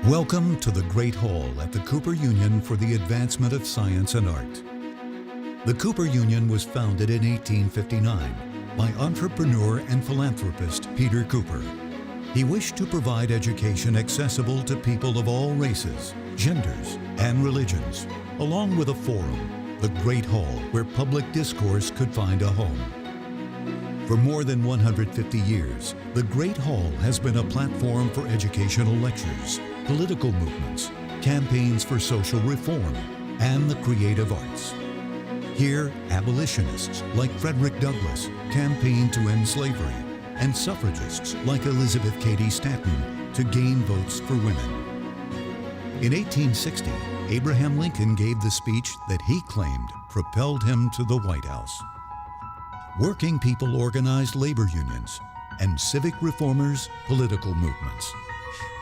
Welcome to the Great Hall at the Cooper Union for the Advancement of Science and Art. The Cooper Union was founded in 1859 by entrepreneur and philanthropist Peter Cooper. He wished to provide education accessible to people of all races, genders, and religions, along with a forum, the Great Hall, where public discourse could find a home. For more than 150 years, the Great Hall has been a platform for educational lectures, political movements, campaigns for social reform, and the creative arts. Here, abolitionists like Frederick Douglass campaigned to end slavery, and suffragists like Elizabeth Cady Stanton to gain votes for women. In 1860, Abraham Lincoln gave the speech that he claimed propelled him to the White House. Working people organized labor unions, and civic reformers, political movements.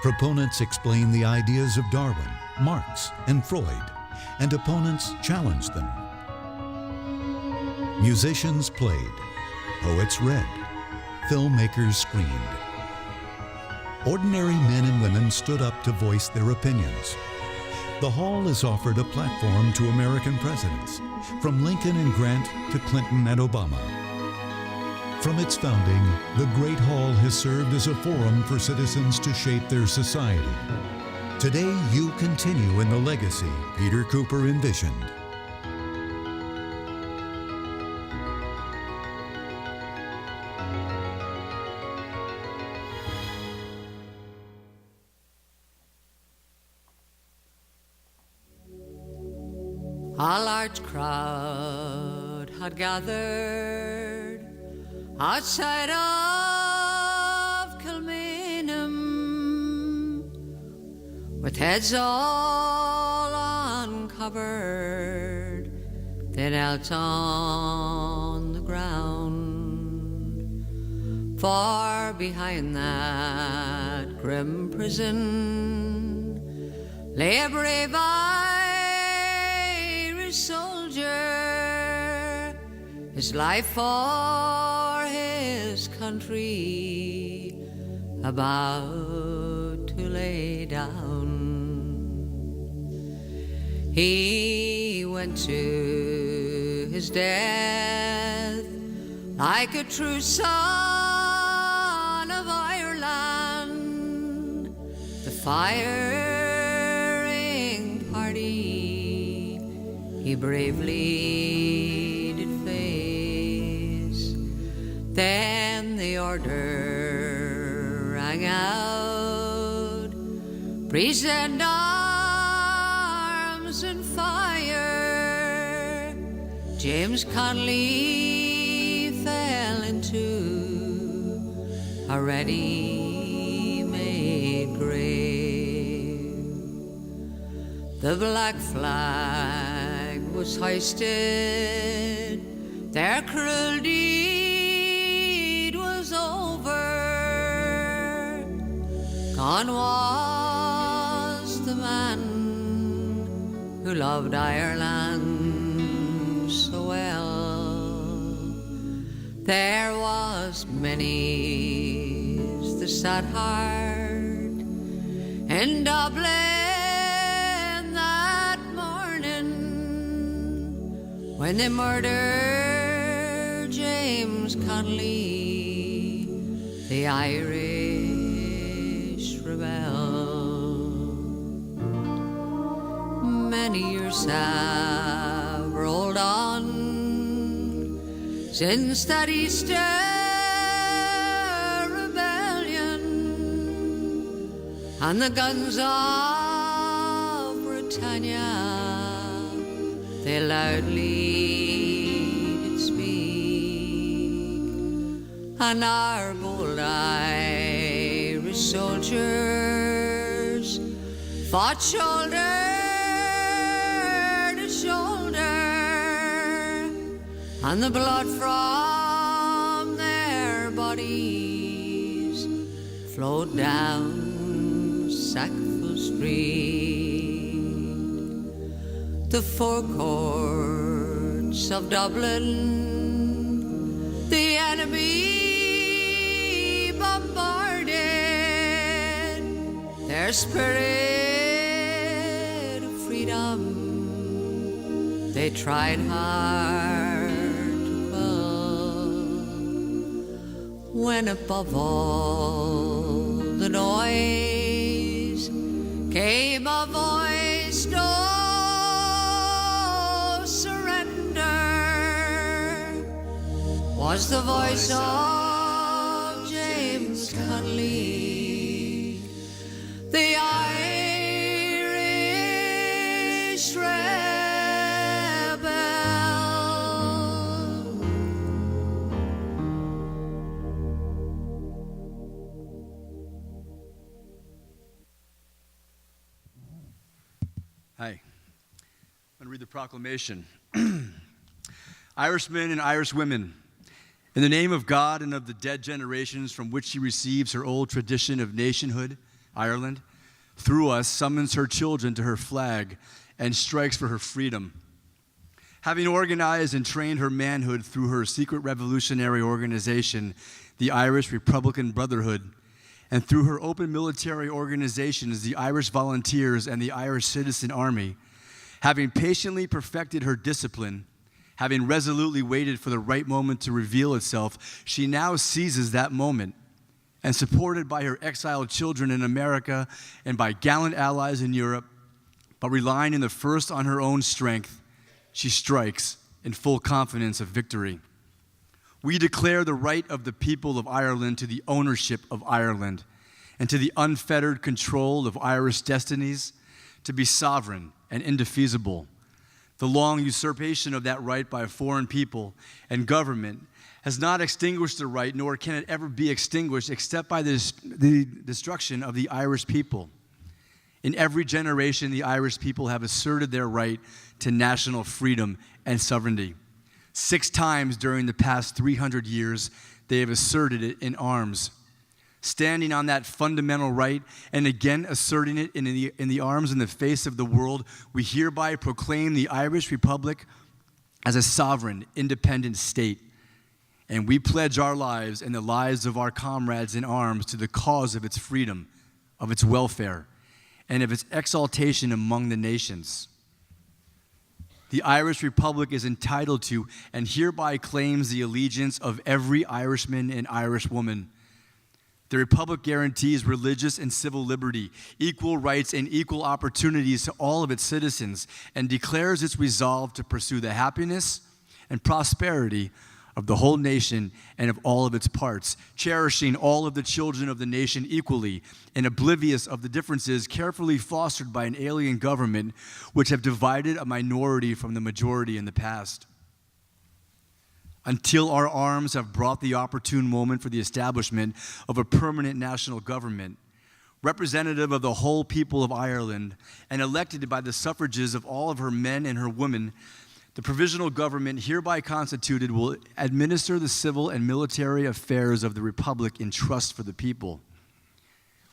Proponents explained the ideas of Darwin, Marx, and Freud, and opponents challenged them. Musicians played, poets read, filmmakers screened. Ordinary men and women stood up to voice their opinions. The hall has offered a platform to American presidents, from Lincoln and Grant to Clinton and Obama. From its founding, the Great Hall has served as a forum for citizens to shape their society. Today, you continue in the legacy Peter Cooper envisioned. A large crowd had gathered outside of Kilmainham, with heads all uncovered. They knelt on the ground, far behind that grim prison lay a brave Irish soldier, his life for his country about to lay down. He went to his death like a true son of Ireland. The firing party he bravely did face. Then the order rang out, present arms and fire. James Connolly fell into a ready-made grave. The black flag was hoisted, their cruel deed was over. Gone was the man who loved Ireland so well. There was many's the sad heart in Dublin that morning when they murdered James Connolly, the Irish rebel. Many years have rolled on since that Easter rebellion, and the guns of Britannia, they loudly did speak, and our bold Irish soldiers fought shoulder to shoulder, and the blood from their bodies flowed down Sackville Street. The forecourts of Dublin, the enemy bombarded, their their spirit of freedom they tried hard to quell, when above all the noise came a voice, no surrender, was the voice of James Connolly, the Irish rebel. Hi. I'm going to read the proclamation. Irishmen and Irish women, in the name of God and of the dead generations from which she receives her old tradition of nationhood, Ireland, through us summons her children to her flag and strikes for her freedom. Having organized and trained her manhood through her secret revolutionary organization, the Irish Republican Brotherhood, and through her open military organizations, the Irish Volunteers and the Irish Citizen Army, having patiently perfected her discipline, having resolutely waited for the right moment to reveal itself, she now seizes that moment, and supported by her exiled children in America and by gallant allies in Europe, but relying in the first on her own strength, she strikes in full confidence of victory. We declare the right of the people of Ireland to the ownership of Ireland and to the unfettered control of Irish destinies, to be sovereign and indefeasible. The long usurpation of that right by a foreign people and government has not extinguished the right, nor can it ever be extinguished except by the destruction of the Irish people. In every generation, the Irish people have asserted their right to national freedom and sovereignty. 6 times during the past 300 years, they have asserted it in arms. Standing on that fundamental right and again asserting it in the arms in the face of the world, we hereby proclaim the Irish Republic as a sovereign, independent state. And we pledge our lives and the lives of our comrades in arms to the cause of its freedom, of its welfare, and of its exaltation among the nations. The Irish Republic is entitled to and hereby claims the allegiance of every Irishman and Irish woman. The Republic guarantees religious and civil liberty, equal rights and equal opportunities to all of its citizens, and declares its resolve to pursue the happiness and prosperity of the whole nation and of all of its parts, cherishing all of the children of the nation equally and oblivious of the differences carefully fostered by an alien government which have divided a minority from the majority in the past. Until our arms have brought the opportune moment for the establishment of a permanent national government, representative of the whole people of Ireland and elected by the suffrages of all of her men and her women, the provisional government hereby constituted will administer the civil and military affairs of the Republic in trust for the people.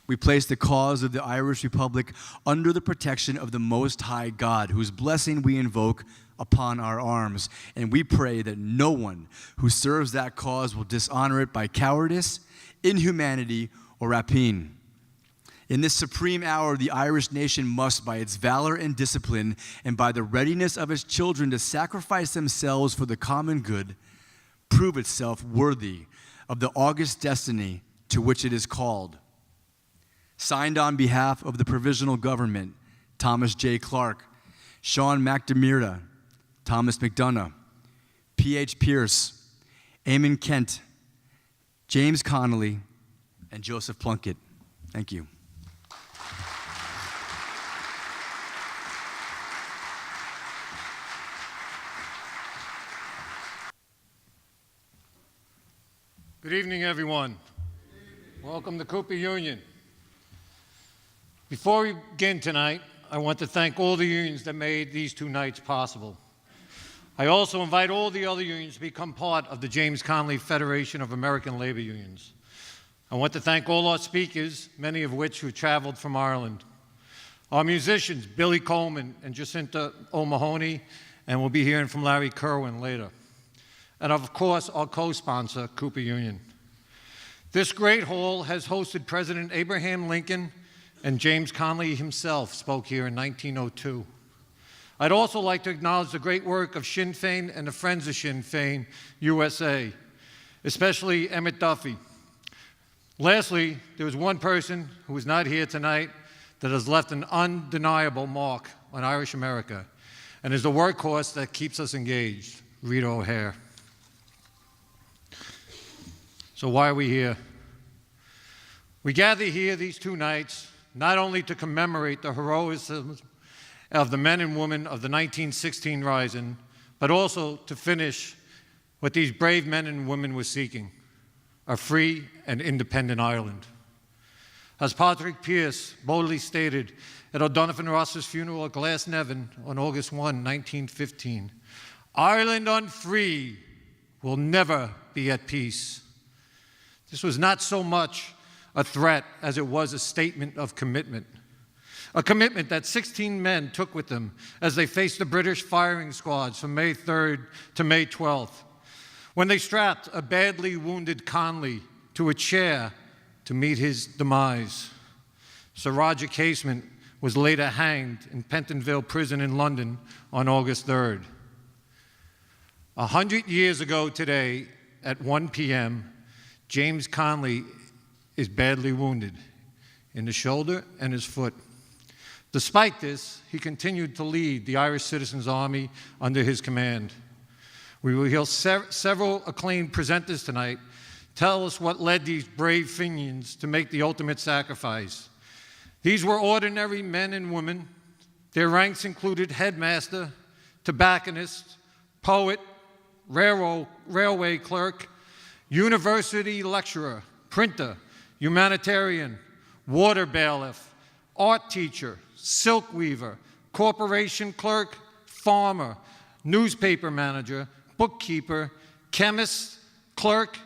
We place the cause of the Irish Republic under the protection of the Most High God, whose blessing we invoke upon our arms, and we pray that no one who serves that cause will dishonor it by cowardice, inhumanity, or rapine. In this supreme hour, the Irish nation must, by its valor and discipline, and by the readiness of its children to sacrifice themselves for the common good, prove itself worthy of the august destiny to which it is called. Signed on behalf of the Provisional Government, Thomas J. Clark, Sean McDermott, Thomas McDonough, P.H. Pierce, Eamon Kent, James Connolly, and Joseph Plunkett. Thank you. Good evening, everyone. Welcome to Cooper Union. Before we begin tonight, I want to thank all the unions that made these 2 nights possible. I also invite all the other unions to become part of the James Connolly Federation of American Labor Unions. I want to thank all our speakers, many of which who traveled from Ireland. Our musicians, Billy Coleman and Jacinta O'Mahony, and we'll be hearing from Larry Kerwin later. And of course, our co-sponsor, Cooper Union. This great hall has hosted President Abraham Lincoln and James Connolly himself spoke here in 1902. I'd also like to acknowledge the great work of Sinn Féin and the Friends of Sinn Féin USA, especially Emmett Duffy. Lastly, there was one person who is not here tonight that has left an undeniable mark on Irish America and is the workhorse that keeps us engaged, Rita O'Hare. So why are we here? We gather here these two nights not only to commemorate the heroism of the men and women of the 1916 Rising, but also to finish what these brave men and women were seeking, a free and independent Ireland. As Patrick Pearse boldly stated at O'Donovan Ross's funeral at Glasnevin on August 1, 1915, "Ireland unfree will never be at peace." This was not so much a threat as it was a statement of commitment. A commitment that 16 men took with them as they faced the British firing squads from May 3rd to May 12th, when they strapped a badly wounded Connolly to a chair to meet his demise. Sir Roger Casement was later hanged in Pentonville Prison in London on August 3rd. 100 years ago today, at 1 p.m., James Connolly is badly wounded in the shoulder and his foot. Despite this, he continued to lead the Irish Citizens Army under his command. We will hear several acclaimed presenters tonight tell us what led these brave Fenians to make the ultimate sacrifice. These were ordinary men and women. Their ranks included headmaster, tobacconist, poet, railway clerk, university lecturer, printer, humanitarian, water bailiff, art teacher, silk weaver, corporation clerk, farmer, newspaper manager, bookkeeper, chemist, clerk,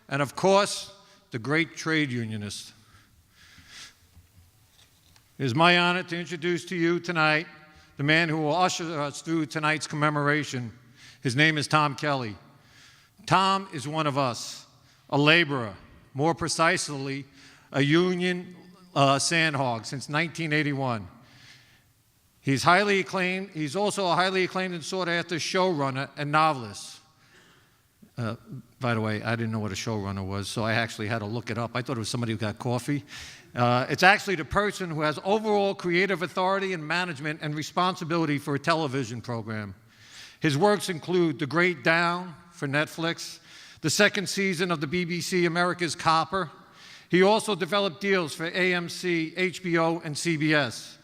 and of course, the great trade unionist. It is my honor to introduce to you tonight the man who will usher us through tonight's commemoration. His name is Tom Kelly. Tom is one of us, a laborer, more precisely, a union sandhog since 1981. He's highly acclaimed. He's also a highly acclaimed and sought-after showrunner and novelist. By the way, I didn't know what a showrunner was, so I actually had to look it up. I thought it was somebody who got coffee. It's actually the person who has overall creative authority and management and responsibility for a television program. His works include The Great Down for Netflix, the second season of the BBC America's Copper. He also developed deals for AMC, HBO, and CBS.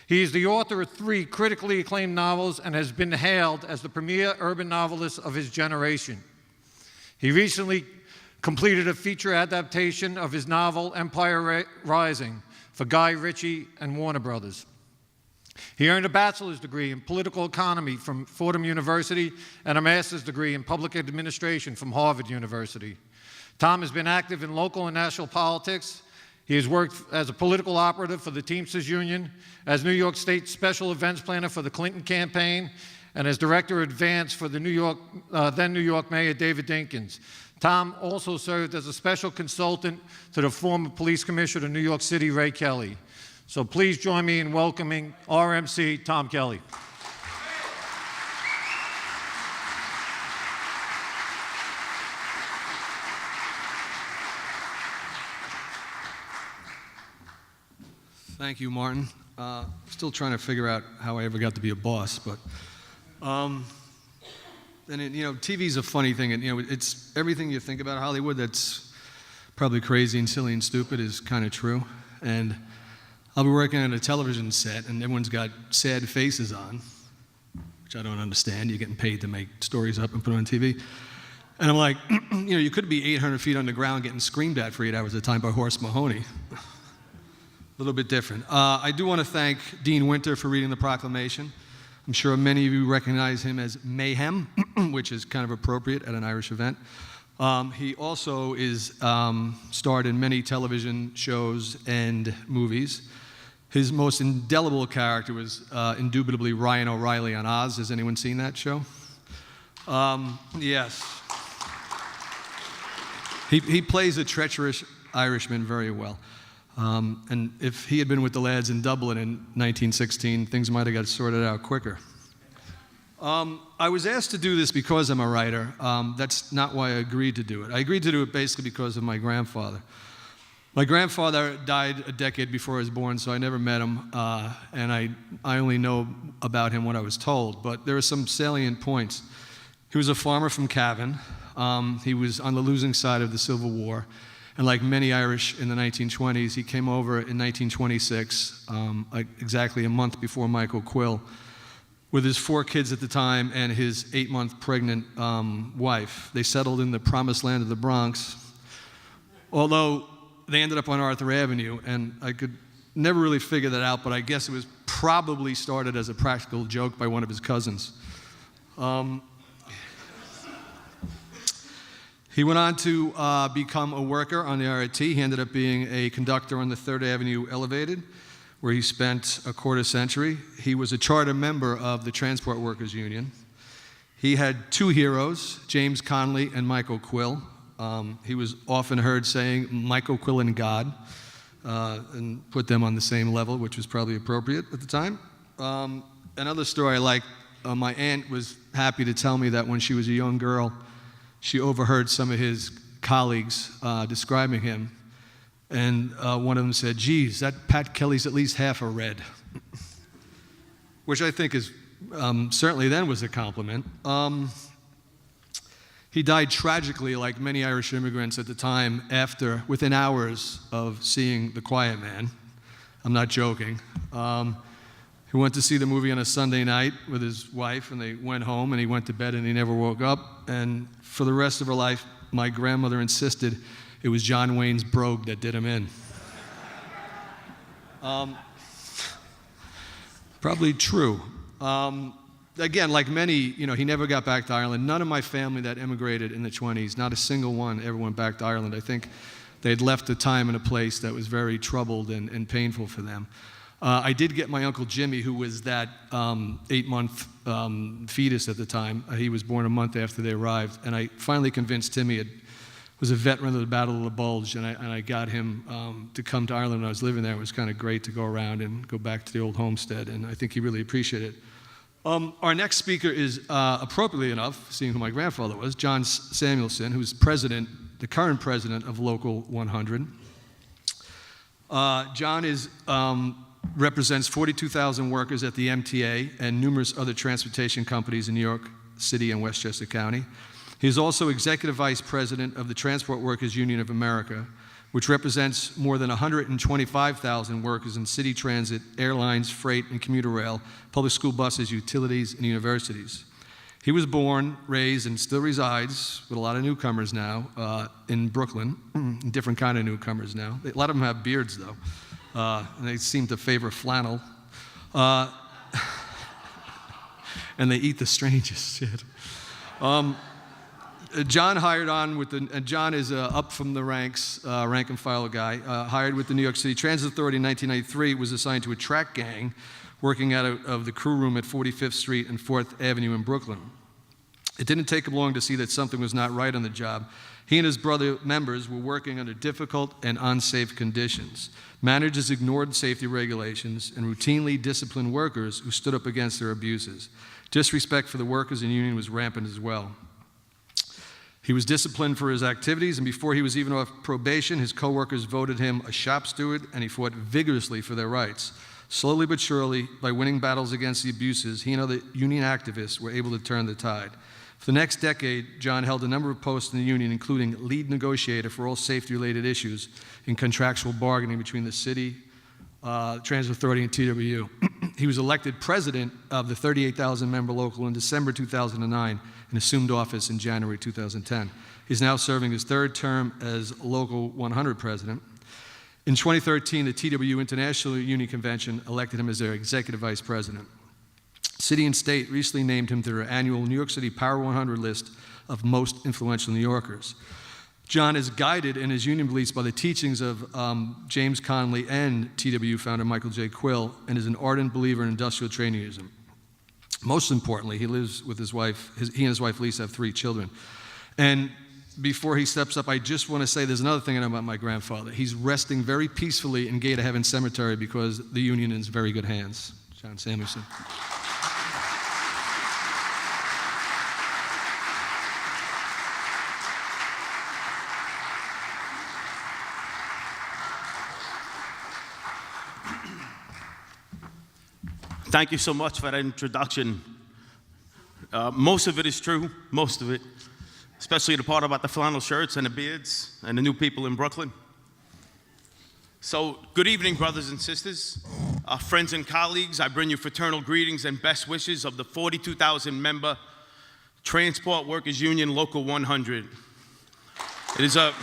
He is the author of 3 critically acclaimed novels and has been hailed as the premier urban novelist of his generation. He recently completed a feature adaptation of his novel Empire Rising for Guy Ritchie and Warner Brothers. He earned a bachelor's degree in political economy from Fordham University and a master's degree in public administration from Harvard University. Tom has been active in local and national politics. He has worked as a political operative for the Teamsters Union, as New York State Special Events Planner for the Clinton campaign, and as Director of Advance for the then New York Mayor David Dinkins. Tom also served as a special consultant to the former police commissioner of New York City, Ray Kelly. So please join me in welcoming RMC Tom Kelly. Thank you, Martin. Still trying to figure out how I ever got to be a boss, but TV's a funny thing, and it's everything you think about Hollywood that's probably crazy and silly and stupid is kind of true. And I'll be working on a television set, and everyone's got sad faces on, which I don't understand. You're getting paid to make stories up and put on TV. And I'm like, you could be 800 feet underground getting screamed at for 8 hours at a time by Horace Mahoney. A little bit different. I do want to thank Dean Winter for reading the proclamation. I'm sure many of you recognize him as Mayhem, which is kind of appropriate at an Irish event. He also is starred in many television shows and movies. His most indelible character was indubitably Ryan O'Reilly on Oz. Has anyone seen that show? Yes. He plays a treacherous Irishman very well. And if he had been with the lads in Dublin in 1916, things might have got sorted out quicker. I was asked to do this because I'm a writer. That's not why I agreed to do it. I agreed to do it basically because of my grandfather. My grandfather died a decade before I was born, so I never met him, and I only know about him what I was told, but there are some salient points. He was a farmer from Cavan. He was on the losing side of the Civil War, and like many Irish in the 1920s, he came over in 1926, exactly a month before Michael Quill, with his 4 kids at the time and his 8-month pregnant wife. They settled in the promised land of the Bronx, although they ended up on Arthur Avenue, and I could never really figure that out, but I guess it was probably started as a practical joke by one of his cousins. He went on to become a worker on the RIT. He ended up being a conductor on the 3rd Avenue Elevated, where he spent a quarter century. He was a charter member of the Transport Workers Union. He had 2 heroes, James Connolly and Michael Quill. He was often heard saying Michael Quill and God, and put them on the same level, which was probably appropriate at the time. Another story I like, my aunt was happy to tell me that when she was a young girl, she overheard some of his colleagues describing him, and one of them said, "Geez, that Pat Kelly's at least half a red," which I think is certainly then was a compliment. He died tragically, like many Irish immigrants at the time, within hours of seeing The Quiet Man. I'm not joking. He went to see the movie on a Sunday night with his wife, and they went home, and he went to bed, and he never woke up. And for the rest of her life, my grandmother insisted it was John Wayne's brogue that did him in. Probably true. Again, like many, he never got back to Ireland. None of my family that immigrated in the 20s, not a single one ever went back to Ireland. I think they had left a time and a place that was very troubled and painful for them. I did get my Uncle Jimmy, who was that 8-month fetus at the time. He was born a month after they arrived, and I finally convinced Timmy, was a veteran of the Battle of the Bulge, and I got him to come to Ireland when I was living there. It was kind of great to go around and go back to the old homestead, and I think he really appreciated it. Our next speaker is, appropriately enough, seeing who my grandfather was, John Samuelson, who's the current president of Local 100. John represents 42,000 workers at the MTA and numerous other transportation companies in New York City and Westchester County. He is also executive vice president of the Transport Workers Union of America, which represents more than 125,000 workers in city transit, airlines, freight, and commuter rail, public school buses, utilities, and universities. He was born, raised, and still resides, with a lot of newcomers now, in Brooklyn, different kind of newcomers now. A lot of them have beards, though, and they seem to favor flannel. And they eat the strangest shit. John hired on and John is up from the ranks, rank and file guy, hired with the New York City Transit Authority in 1993, was assigned to a track gang working out of the crew room at 45th Street and 4th Avenue in Brooklyn. It didn't take him long to see that something was not right on the job. He and his brother members were working under difficult and unsafe conditions. Managers ignored safety regulations and routinely disciplined workers who stood up against their abuses. Disrespect for the workers and union was rampant as well. He was disciplined for his activities, and before he was even off probation, his coworkers voted him a shop steward, and he fought vigorously for their rights. Slowly but surely, by winning battles against the abuses, he and other union activists were able to turn the tide. For the next decade, John held a number of posts in the union, including lead negotiator for all safety-related issues in contractual bargaining between the city, Transit Authority, and TWU. He was elected president of the 38,000-member local in December 2009 and assumed office in January 2010. He's now serving his 3rd term as Local 100 president. In 2013, the TWU International Union Convention elected him as their executive vice president. City and state recently named him to their annual New York City Power 100 list of most influential New Yorkers. John is guided in his union beliefs by the teachings of James Connolly and TWU founder Michael J. Quill, and is an ardent believer in industrial trade unionism. Most importantly, he lives with his wife. He and his wife Lisa have 3 children. And before he steps up, I just want to say there's another thing I know about my grandfather. He's resting very peacefully in Gate of Heaven Cemetery because the Union is in very good hands. John Samuelson. Thank you so much for that introduction. Most of it is true, most of it, especially the part about the flannel shirts and the beards and the new people in Brooklyn. So, good evening, brothers and sisters, friends and colleagues. I bring you fraternal greetings and best wishes of the 42,000-member Transport Workers Union Local 100. It is a...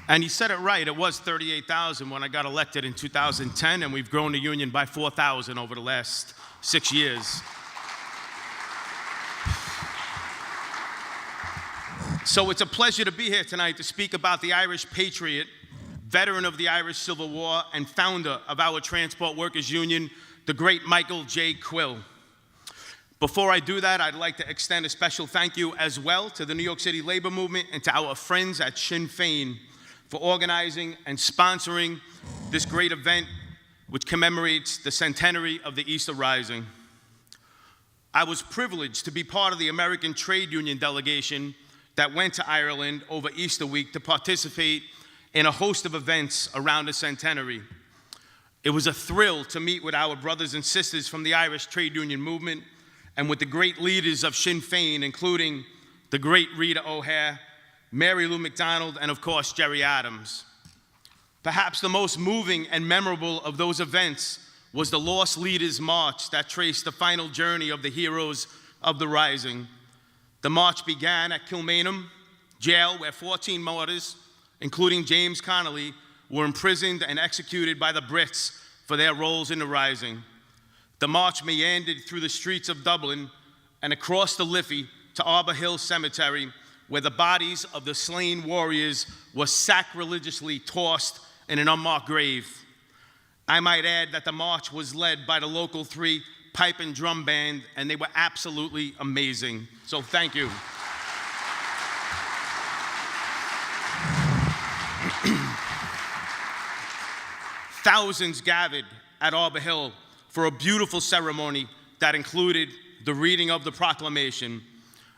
And he said it right, it was 38,000 when I got elected in 2010, and we've grown the union by 4,000 over the last 6 years. So it's a pleasure to be here tonight to speak about the Irish patriot, veteran of the Irish Civil War, and founder of our Transport Workers Union, the great Michael J. Quill. Before I do that, I'd like to extend a special thank you as well to the New York City labor movement and to our friends at Sinn Féin for organizing and sponsoring this great event which commemorates the centenary of the Easter Rising. I was privileged to be part of the American Trade Union delegation that went to Ireland over Easter week to participate in a host of events around the centenary. It was a thrill to meet with our brothers and sisters from the Irish Trade Union movement and with the great leaders of Sinn Féin, including the great Rita O'Hare, Mary Lou McDonald, and of course, Gerry Adams. Perhaps the most moving and memorable of those events was the Lost Leaders March that traced the final journey of the heroes of the Rising. The march began at Kilmainham Jail, where 14 martyrs, including James Connolly, were imprisoned and executed by the Brits for their roles in the Rising. The march meandered through the streets of Dublin and across the Liffey to Arbor Hill Cemetery, where the bodies of the slain warriors were sacrilegiously tossed in an unmarked grave. I might add that the march was led by the local 3 pipe and drum band, and they were absolutely amazing. So thank you. Thousands gathered at Arbor Hill for a beautiful ceremony that included the reading of the proclamation.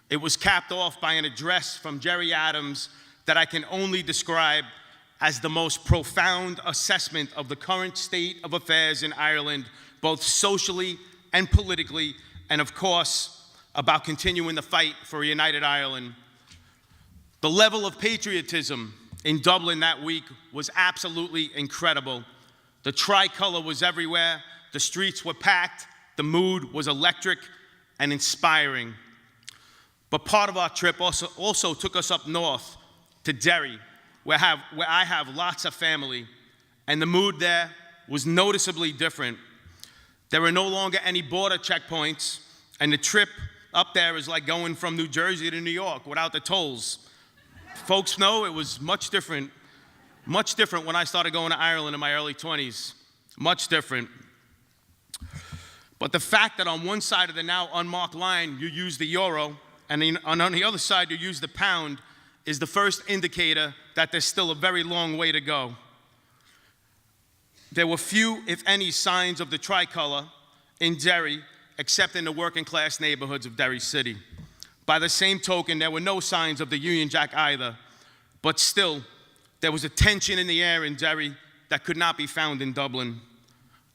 It was capped off by an address from Gerry Adams that I can only describe as the most profound assessment of the current state of affairs in Ireland, both socially and politically, and of course, about continuing the fight for a united Ireland. The level of patriotism in Dublin that week was absolutely incredible. The tricolor was everywhere, the streets were packed, the mood was electric and inspiring. But part of our trip also took us up north to Derry, where I have lots of family, and the mood there was noticeably different. There were no longer any border checkpoints, and the trip up there is like going from New Jersey to New York without the tolls. Folks know it was much different when I started going to Ireland in my early 20s. Much different. But the fact that on one side of the now unmarked line you use the euro, and on the other side you use the pound, is the first indicator that there's still a very long way to go. There were few, if any, signs of the tricolor in Derry, except in the working class neighborhoods of Derry City. By the same token, there were no signs of the Union Jack either, but still, there was a tension in the air in Derry that could not be found in Dublin.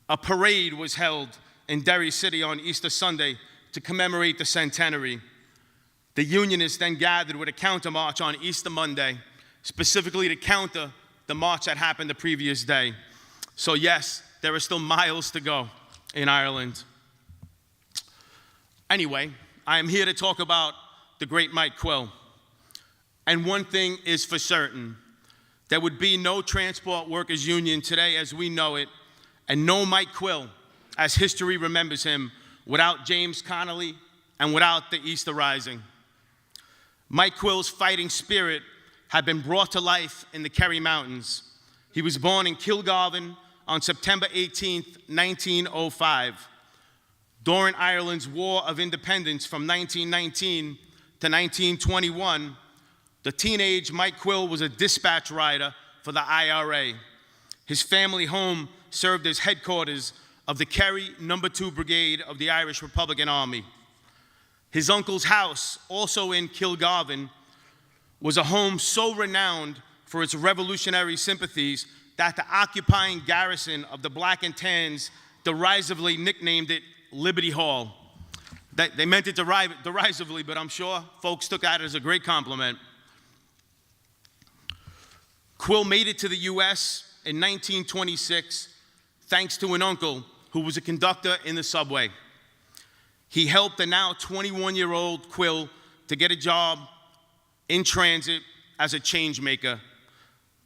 A parade was held in Derry City on Easter Sunday to commemorate the centenary. The Unionists then gathered with a counter-march on Easter Monday, specifically to counter the march that happened the previous day. So yes, there are still miles to go in Ireland. Anyway, I am here to talk about the great Mike Quill. And one thing is for certain, there would be no Transport Workers Union today as we know it, and no Mike Quill, as history remembers him, without James Connolly and without the Easter Rising. Mike Quill's fighting spirit had been brought to life in the Kerry Mountains. He was born in Kilgarvan on September 18th, 1905. During Ireland's War of Independence from 1919 to 1921, the teenage Mike Quill was a dispatch rider for the IRA. His family home served as headquarters of the Kerry No. 2 Brigade of the Irish Republican Army. His uncle's house, also in Kilgarvan, was a home so renowned for its revolutionary sympathies that the occupying garrison of the Black and Tans derisively nicknamed it Liberty Hall. They meant it derisively, but I'm sure folks took that as a great compliment. Quill made it to the U.S. in 1926 thanks to an uncle who was a conductor in the subway. He helped the now 21-year-old Quill to get a job in transit as a change maker.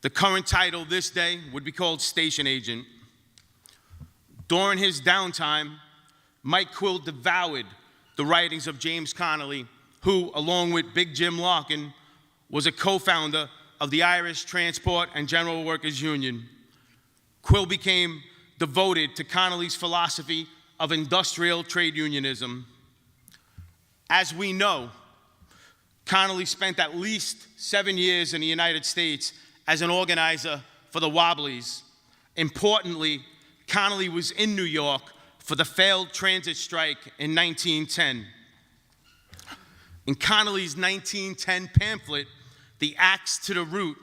The current title this day would be called station agent. During his downtime, Mike Quill devoured the writings of James Connolly, who, along with Big Jim Larkin, was a co-founder of the Irish Transport and General Workers Union. Quill became devoted to Connolly's philosophy of industrial trade unionism. As we know, Connolly spent at least 7 years in the United States as an organizer for the Wobblies. Importantly, Connolly was in New York for the failed transit strike in 1910. In Connolly's 1910 pamphlet, The Axe to the Root,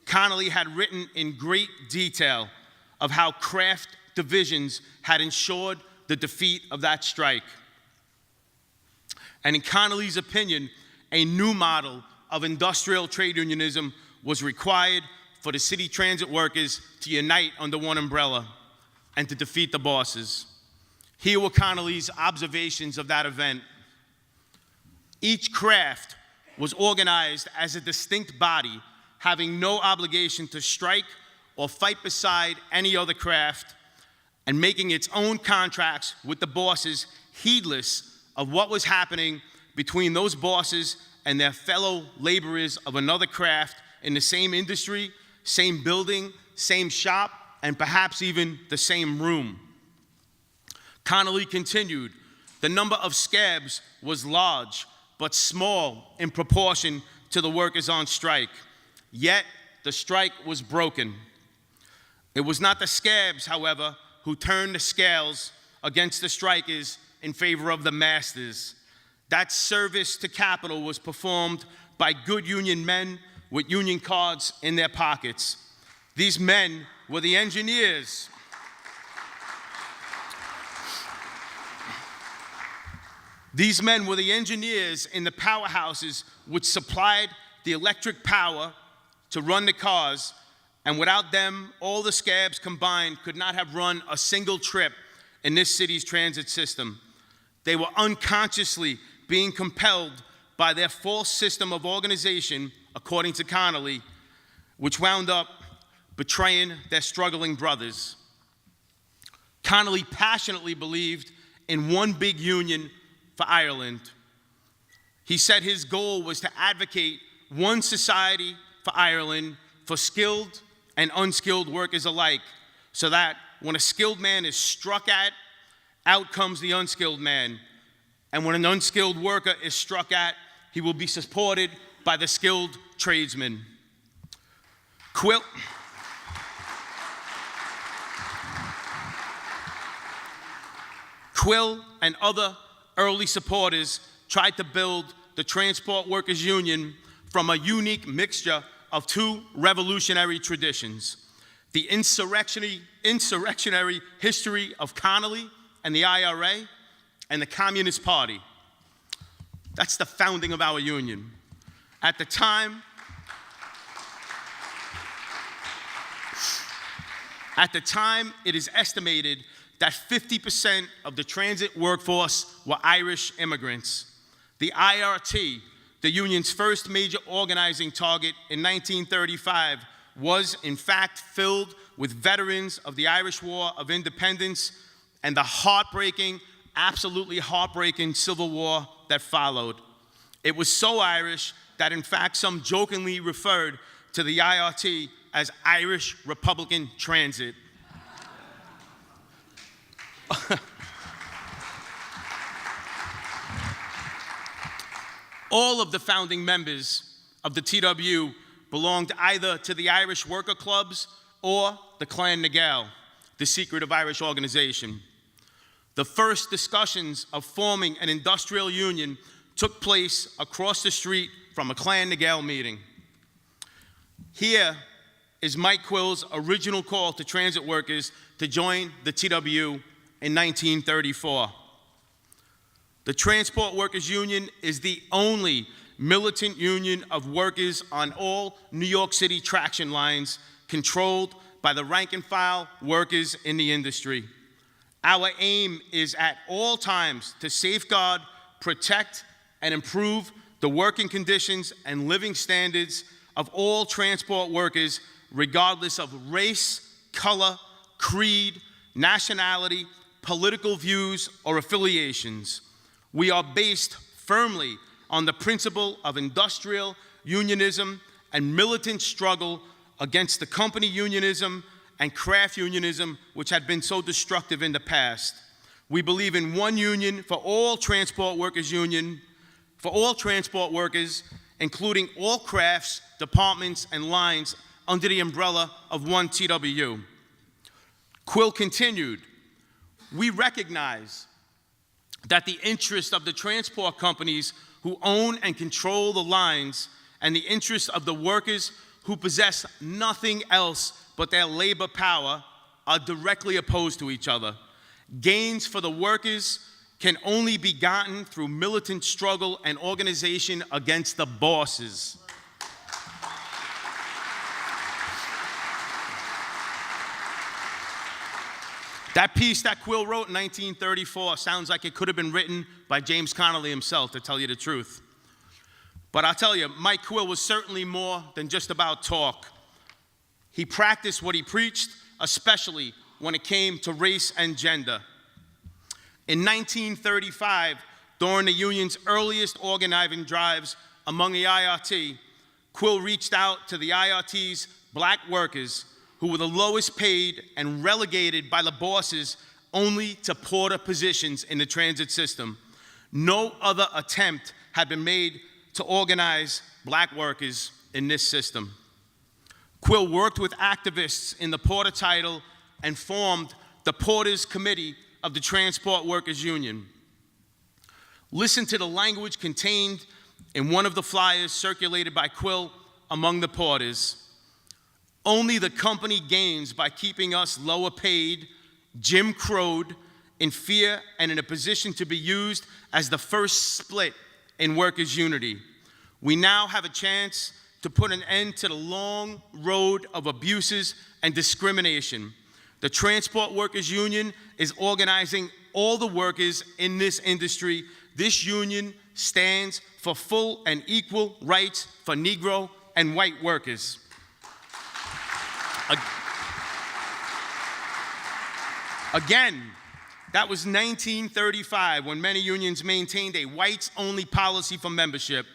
Connolly had written in great detail of how craft divisions had ensured the defeat of that strike. And in Connolly's opinion, a new model of industrial trade unionism was required for the city transit workers to unite under one umbrella and to defeat the bosses. Here were Connolly's observations of that event. Each craft was organized as a distinct body, having no obligation to strike or fight beside any other craft, and making its own contracts with the bosses, heedless of what was happening between those bosses and their fellow laborers of another craft in the same industry, same building, same shop, and perhaps even the same room. Connolly continued, the number of scabs was large, but small in proportion to the workers on strike. Yet, the strike was broken. It was not the scabs, however, who turned the scales against the strikers in favor of the masters. That service to capital was performed by good union men with union cards in their pockets. These men were the engineers. These men were the engineers in the powerhouses which supplied the electric power to run the cars, and without them, all the scabs combined could not have run a single trip in this city's transit system. They were unconsciously being compelled by their false system of organization, according to Connolly, which wound up betraying their struggling brothers. Connolly passionately believed in one big union for Ireland. He said his goal was to advocate one society for Ireland for skilled and unskilled workers alike, so that when a skilled man is struck at, out comes the unskilled man. And when an unskilled worker is struck at, he will be supported by the skilled tradesman. Quill and other early supporters tried to build the Transport Workers Union from a unique mixture of two revolutionary traditions: the insurrectionary history of Connolly and the IRA, and the Communist Party. That's the founding of our union. At the time, it is estimated that 50% of the transit workforce were Irish immigrants. The IRT, the union's first major organizing target in 1935, was in fact filled with veterans of the Irish War of Independence and the heartbreaking, absolutely heartbreaking Civil War that followed. It was so Irish that in fact some jokingly referred to the IRT as Irish Republican Transit. All of the founding members of the TW belonged either to the Irish worker clubs or the Clan na Gael, the secretive Irish organization. The first discussions of forming an industrial union took place across the street from a Clan na Gael meeting. Here is Mike Quill's original call to transit workers to join the TW in 1934. The Transport Workers Union is the only militant union of workers on all New York City traction lines controlled by the rank and file workers in the industry. Our aim is at all times to safeguard, protect, and improve the working conditions and living standards of all transport workers, regardless of race, color, creed, nationality, political views, or affiliations. We are based firmly on the principle of industrial unionism and militant struggle against the company unionism and craft unionism, which had been so destructive in the past. We believe in one union for all transport workers including all crafts, departments, and lines under the umbrella of one TWU. Quill continued, we recognize that the interest of the transport companies who own and control the lines and the interests of the workers who possess nothing else but their labor power are directly opposed to each other. Gains for the workers can only be gotten through militant struggle and organization against the bosses. That piece that Quill wrote in 1934 sounds like it could have been written by James Connolly himself, to tell you the truth. But I'll tell you, Mike Quill was certainly more than just about talk. He practiced what he preached, especially when it came to race and gender. In 1935, during the union's earliest organizing drives among the IRT, Quill reached out to the IRT's black workers who were the lowest paid and relegated by the bosses only to porter positions in the transit system. No other attempt had been made to organize black workers in this system. Quill worked with activists in the porter title and formed the Porters Committee of the Transport Workers Union. Listen to the language contained in one of the flyers circulated by Quill among the porters. Only the company gains by keeping us lower paid, Jim Crowed, in fear and in a position to be used as the first split in workers' unity. We now have a chance to put an end to the long road of abuses and discrimination. The Transport Workers Union is organizing all the workers in this industry. This union stands for full and equal rights for Negro and white workers. Again, that was 1935 when many unions maintained a whites-only policy for membership.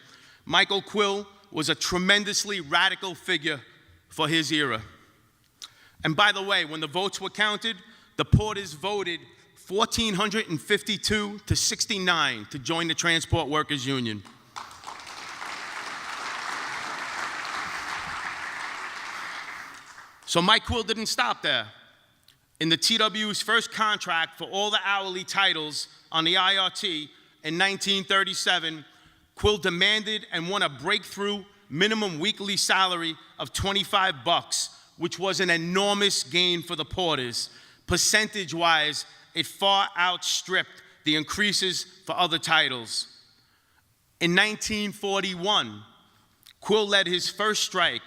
Michael Quill was a tremendously radical figure for his era. And by the way, when the votes were counted, the porters voted 1,452 to 69 to join the Transport Workers Union. So Mike Quill didn't stop there. In the TW's first contract for all the hourly titles on the IRT in 1937, Quill demanded and won a breakthrough minimum weekly salary of $25, which was an enormous gain for the porters. Percentage-wise, it far outstripped the increases for other titles. In 1941, Quill led his first strike,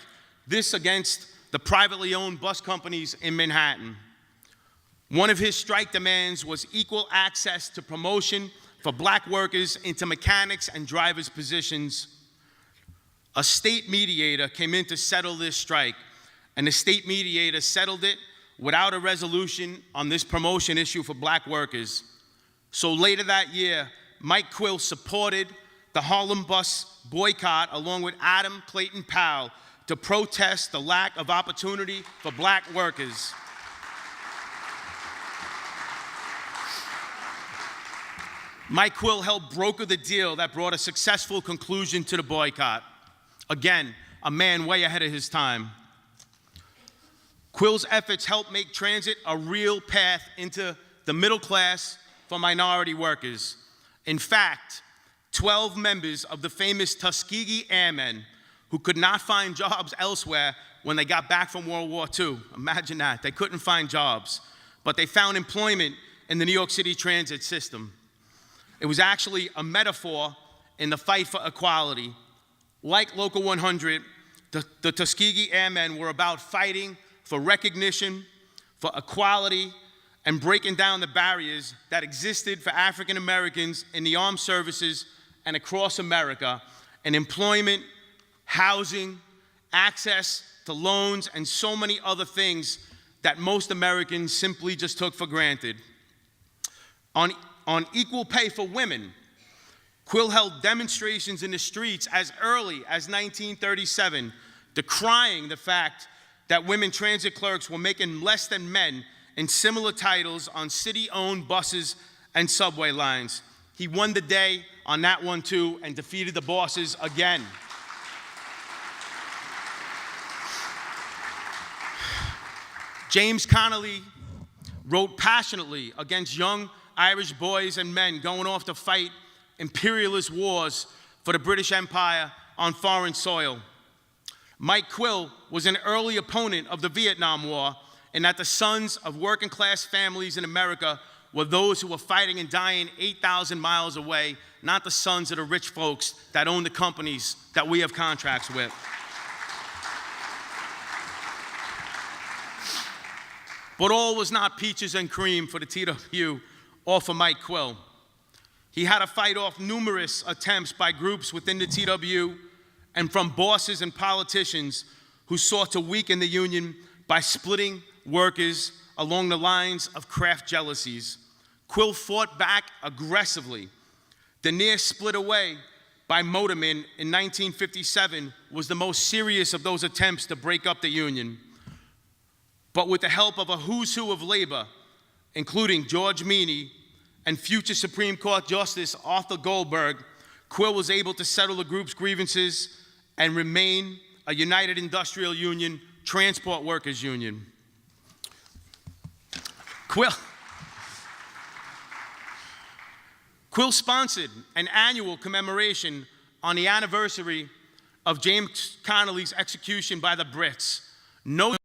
this against the privately owned bus companies in Manhattan. One of his strike demands was equal access to promotion for black workers into mechanics and drivers' positions. A state mediator came in to settle this strike, and the state mediator settled it without a resolution on this promotion issue for black workers. So later that year, Mike Quill supported the Harlem bus boycott along with Adam Clayton Powell to protest the lack of opportunity for black workers. Mike Quill helped broker the deal that brought a successful conclusion to the boycott. Again, a man way ahead of his time. Quill's efforts helped make transit a real path into the middle class for minority workers. In fact, 12 members of the famous Tuskegee Airmen who could not find jobs elsewhere when they got back from World War II. Imagine that. They couldn't find jobs, but they found employment in the New York City transit system. It was actually a metaphor in the fight for equality. Like Local 100, the Tuskegee Airmen were about fighting for recognition, for equality, and breaking down the barriers that existed for African Americans in the armed services and across America in employment, housing, access to loans, and so many other things that most Americans simply just took for granted. On equal pay for women, Quill held demonstrations in the streets as early as 1937, decrying the fact that women transit clerks were making less than men in similar titles on city-owned buses and subway lines. He won the day on that one too and defeated the bosses again. James Connolly wrote passionately against young Irish boys and men going off to fight imperialist wars for the British Empire on foreign soil. Mike Quill was an early opponent of the Vietnam War, and that the sons of working class families in America were those who were fighting and dying 8,000 miles away, not the sons of the rich folks that own the companies that we have contracts with. But all was not peaches and cream for the TW or for Mike Quill. He had to fight off numerous attempts by groups within the TW and from bosses and politicians who sought to weaken the union by splitting workers along the lines of craft jealousies. Quill fought back aggressively. The near split away by Motorman in 1957 was the most serious of those attempts to break up the union. But with the help of a who's who of labor, including George Meany and future Supreme Court Justice Arthur Goldberg, Quill was able to settle the group's grievances and remain a united industrial union, transport workers union. Quill sponsored an annual commemoration on the anniversary of James Connolly's execution by the Brits. No